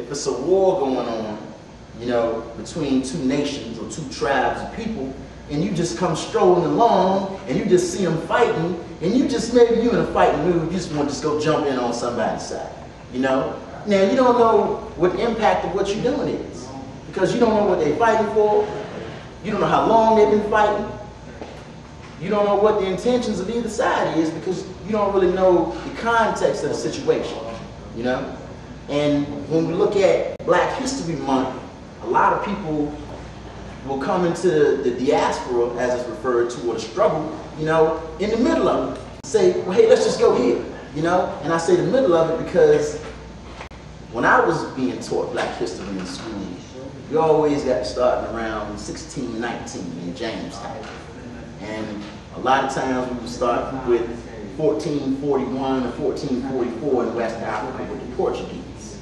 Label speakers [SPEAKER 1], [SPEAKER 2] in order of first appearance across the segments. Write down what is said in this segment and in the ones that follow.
[SPEAKER 1] if it's a war going on, you know, between two nations or two tribes of people, and you just come strolling along and you just see them fighting, and you just, maybe you in a fighting mood, you just want to just go jump in on somebody's side, you know? Now, you don't know what the impact of what you're doing is, because you don't know what they're fighting for, you don't know how long they've been fighting, you don't know what the intentions of either side is, because you don't really know the context of the situation, you know? And when we look at Black History Month, a lot of people will come into the diaspora, as it's referred to, or the struggle, you know, in the middle of it. Say, well, hey, let's just go here, you know? And I say the middle of it because when I was being taught Black history in school, you always got starting around 1619 in Jamestown. And a lot of times we would start with 1441 or 1444 in West Africa with the Portuguese.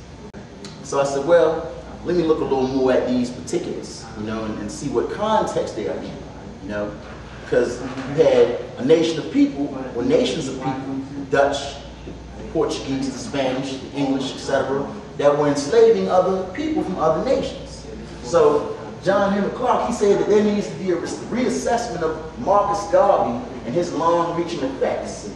[SPEAKER 1] So I said, well, let me look a little more at these particulars, you know, and see what context they are in, you know, because you had a nation of people, or nations of people, Dutch, the Portuguese, the Spanish, the English, etc., that were enslaving other people from other nations. So John Henry Clark, he said that there needs to be a reassessment of Marcus Garvey and his long-reaching effects.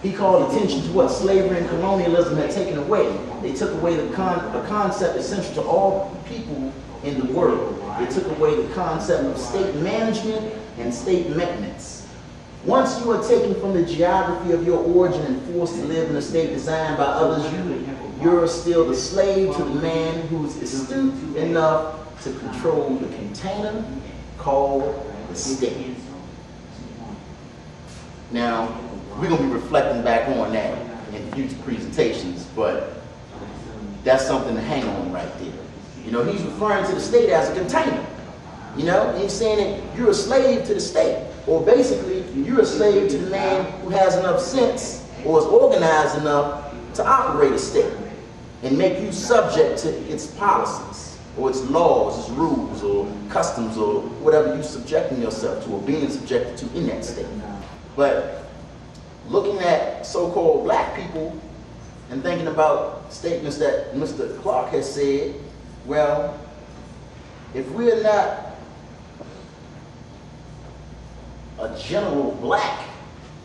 [SPEAKER 1] He called attention to what slavery and colonialism had taken away. They took away the concept essential to all people in the world. They took away the concept of state management and state maintenance. Once you are taken from the geography of your origin and forced to live in a state designed by others, you're still the slave to the man who's astute enough to control the container called the state. Now, we're going to be reflecting back on that in future presentations, but that's something to hang on right there. You know, he's referring to the state as a container. You know, he's saying that you're a slave to the state, or basically, you're a slave to the man who has enough sense or is organized enough to operate a state and make you subject to its policies, or its laws, its rules, or customs, or whatever you're subjecting yourself to or being subjected to in that state. But looking at so-called Black people and thinking about statements that Mr. Clark has said, well, if we're not a general Black,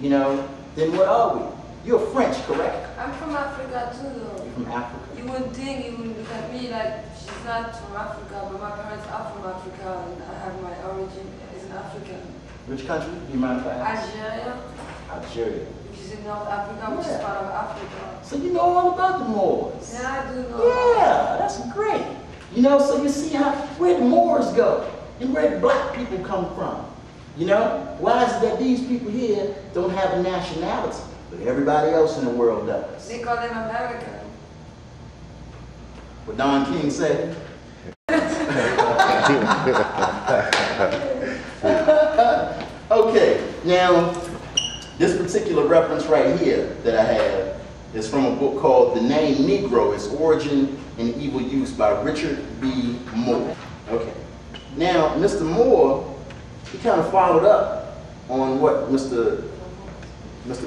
[SPEAKER 1] you know, then what are we? You're French, correct?
[SPEAKER 2] I'm from Africa too, though.
[SPEAKER 1] You're from Africa.
[SPEAKER 2] You wouldn't think, you wouldn't look at me like she's not from Africa, but my parents are from Africa, and I have my origin as an African.
[SPEAKER 1] Which country? Do you mind if I ask?
[SPEAKER 2] Algeria.
[SPEAKER 1] Algeria.
[SPEAKER 2] Which is in North Africa, which is part of Africa.
[SPEAKER 1] So you know all about the Moors.
[SPEAKER 2] Yeah, I do know.
[SPEAKER 1] Yeah, that's great. You know, so you see how where the Moors go and where the Black people come from. You know, why is it that these people here don't have a nationality, but everybody else in the world does?
[SPEAKER 2] They call them American.
[SPEAKER 1] What Don King said. Okay, now this particular reference right here that I have is from a book called The Name Negro, Its Origin and Evil Use by Richard B. Moore. Okay, now Mr. Moore, he kind of followed up on what Mr.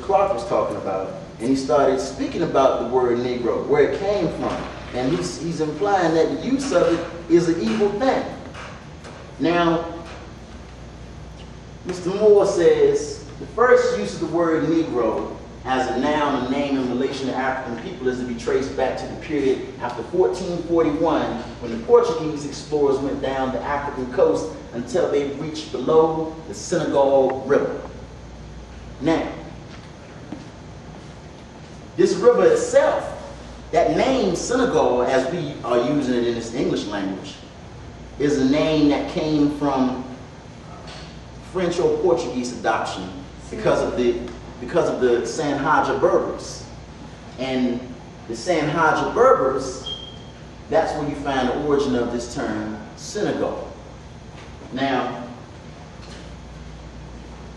[SPEAKER 1] Clark was talking about, and he started speaking about the word Negro, where it came from, and he's implying that the use of it is an evil thing. Now, Mr. Moore says the first use of the word Negro as a noun and name in relation to African people is to be traced back to the period after 1441, when the Portuguese explorers went down the African coast until they reached below the Senegal River. Now, this river itself, that name Senegal, as we are using it in this English language, is a name that came from French or Portuguese adoption because of the Sanhaja Berbers. And the Sanhaja Berbers, that's where you find the origin of this term, Senegal. Now,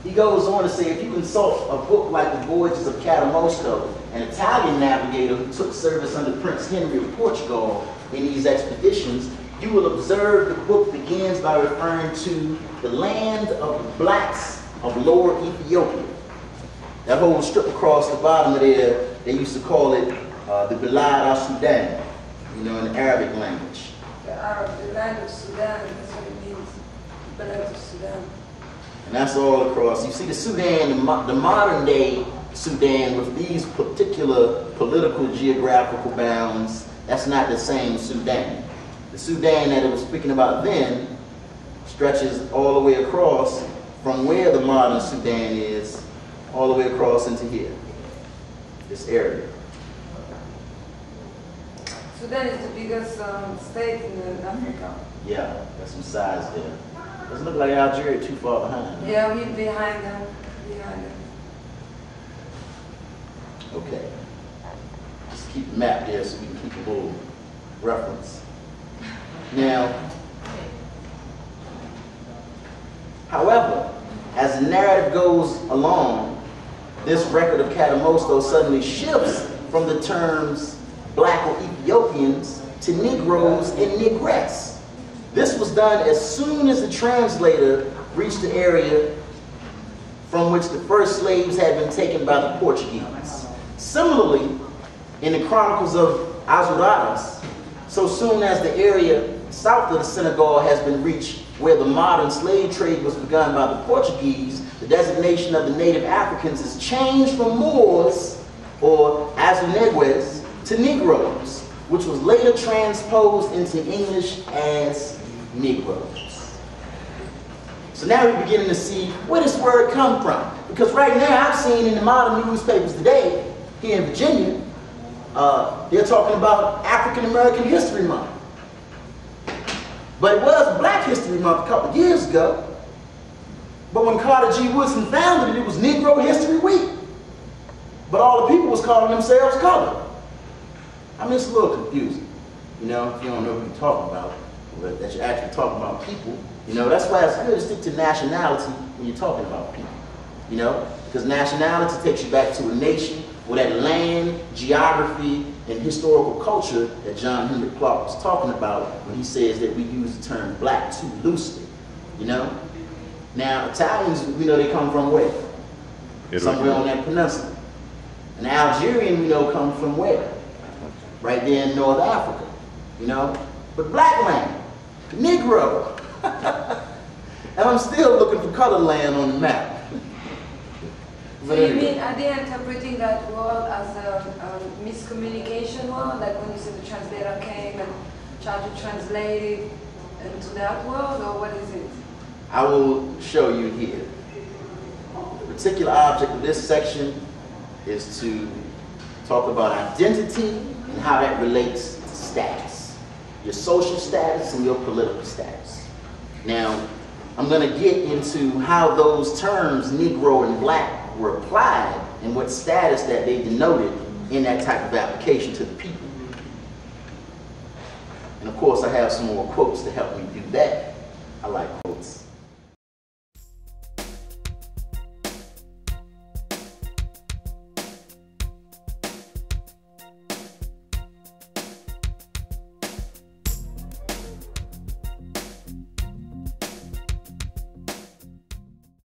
[SPEAKER 1] he goes on to say, if you consult a book like The Voyages of Cadamosto, an Italian navigator who took service under Prince Henry of Portugal in these expeditions, you will observe the book begins by referring to the land of the blacks of Lower Ethiopia. That whole strip across the bottom of there, they used to call it the Bilad al-Sudan. you know, in the Arabic language.
[SPEAKER 2] The Arab, the land of Sudan, that's what it means. The land of Sudan.
[SPEAKER 1] And that's all across. You see the Sudan, the modern day Sudan with these particular political geographical bounds, that's not the same Sudan. The Sudan that it was speaking about then stretches all the way across from where the modern Sudan is, all the way across into here, this area.
[SPEAKER 2] Sudan is the biggest state in Africa.
[SPEAKER 1] Yeah, got some size there. Doesn't look like Algeria too far behind.
[SPEAKER 2] Yeah, we're behind them. Behind them.
[SPEAKER 1] Okay. Just keep the map there so we can keep a little reference. Now, however, as the narrative goes along, this record of Catamosto suddenly shifts from the terms black or Ethiopians to Negroes and Negresses. This was done as soon as the translator reached the area from which the first slaves had been taken by the Portuguese. Similarly, in the Chronicles of Azuradas, so soon as the area south of the Senegal has been reached where the modern slave trade was begun by the Portuguese, the designation of the native Africans is changed from Moors or Azunegues to Negroes, which was later transposed into English as Negroes. So now we're beginning to see where this word come from. Because right now I've seen in the modern newspapers today, here in Virginia, they're talking about African American History Month. But it was Black History Month a couple of years ago. But when Carter G. Woodson founded it, it was Negro History Week. But all the people was calling themselves colored. I mean, it's a little confusing, you know, if you don't know who you're talking about, but that you're actually talking about people. You know, that's why it's good to stick to nationality when you're talking about people, you know, because nationality takes you back to a nation or that land, geography, and historical culture that John Henrik Clarke was talking about when he says that we use the term black too loosely, you know. Now, Italians, we know they come from where? Somewhere on that peninsula. An Algerian, we know, come from where? Right there in North Africa, you know. But black land, Negro. And I'm still looking for colored land on the map.
[SPEAKER 2] So you mean, are they interpreting that word as a miscommunication word? Like when you say the translator came and tried to translate it into that word, or what is it?
[SPEAKER 1] I will show you here. The particular object of this section is to talk about identity and how that relates to status. Your social status and your political status. Now, I'm going to get into how those terms, Negro and black, were applied and what status that they denoted in that type of application to the people. And of course, I have some more quotes to help me do that. I like quotes.